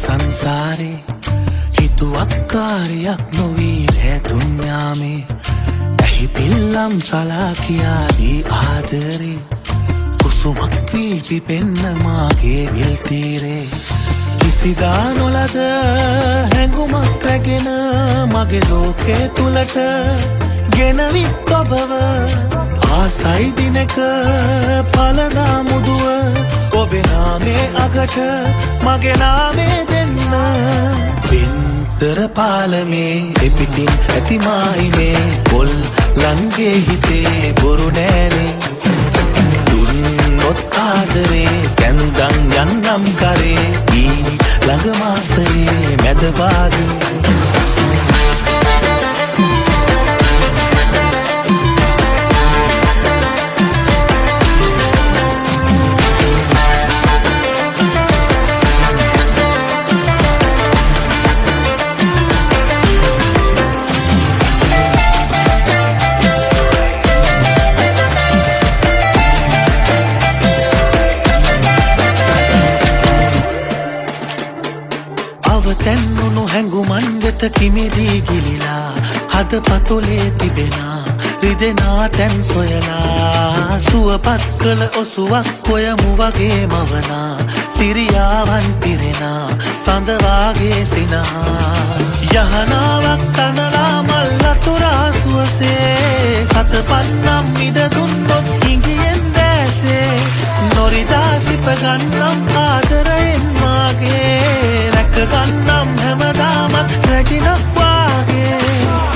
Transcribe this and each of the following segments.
සංසාරේ හිතුවක් කාර්යයක් නොවී රැතුන්යාමේ ඇහි පිල්ලම් සලා කියාදී ආදරේ කුසුමක් වී පිපෙන්න මාගේ විල් තීරේ කිසිදා නොලද හැඟුමක් රැගෙන මගේ ලෝකේ තුලට ගෙනවිත් ඔබව ආසයි දිනක පළදා මුදුව ඔබේ නාමේ අගට මගේ නාමේ දෙන්න වින්තර පාලමේ එපිටින් ඇති මායිනේ පොල් ලන්ගේ හිතේ බොරු නෑනේ දුන්නොත් ආදරේ කැන්දන් යන්නම් කරේ ඊ ළඟ මාසයේ මැද භාගේ තැන්නුණු හැඟුමන් වෙත කිමිදී ගිලිලා හද පතුලේ තිබෙනා රිදෙනා තැන් සොයලා සුවපත් කළ ඔසුවක් කොයමු වගේ මවනා සිරියාවන් පිරෙනා සඳවාගේ සිනහා යහනාවක් තනලා මල් අතුරා සුවසේ සතපන්නම් මිද දුන්නොත් හිඟියෙන් දැසේ නොරිදා සිප ගන්නම් ආදරයෙන් මාගේ ගන්නම් හැමදාමත් රැජිනක් වාගේ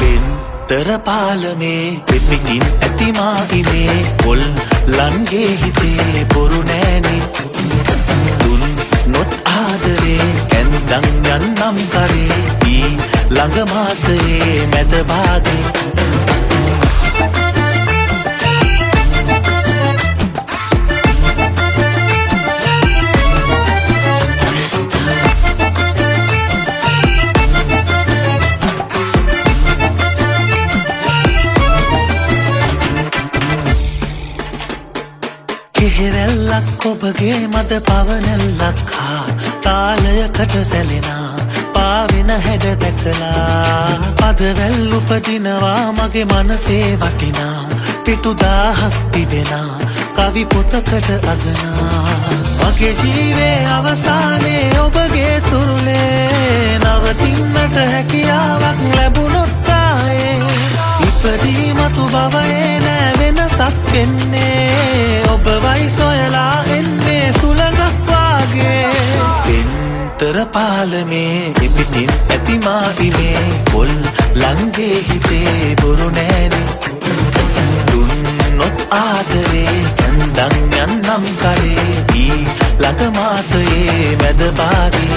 වින්තර පාලමේ පිපිකින් ඇති මායිනේ පොල් ලන්ගේ හිතේ බොරු නෑනේ දුන්නොත් ආදරේ කැන්දන් යන්නම් කරේ ඊ ළඟ මාසයේ මැද භාගේ කෙහෙරැල්ලක් ඔබගේ මද පවනෙල්ලක් හා තාලයකට සැලෙනා පාවෙන හැඩ දැකලා පදවැල් උපදිනවා මගේ මනසේ වටිනා පිටු 1000ක් තිබෙනා කවි පොතකට අගනා මගේ ජීවේ අවසානයේ ඔබගේ තුරුලේ නවතින්නට හැකියාවක් ලැබුණොත් ආයේ ඉපදී මතු භවයේ නෑ වෙනසක් වෙන්නේ ඔබවයි සොයලා එන්නේ සුළඟක් වාගේ වින්තර පාලමේ ඉපිටින් ඇති මායිනේ පොල් ලන්ගේ හිතේ බොරු නෑනේ දුන්නොත් ආදරේ කැන්දන් යන්නම් කරේ ඊ ළඟ මාසයේ මැද භාගේ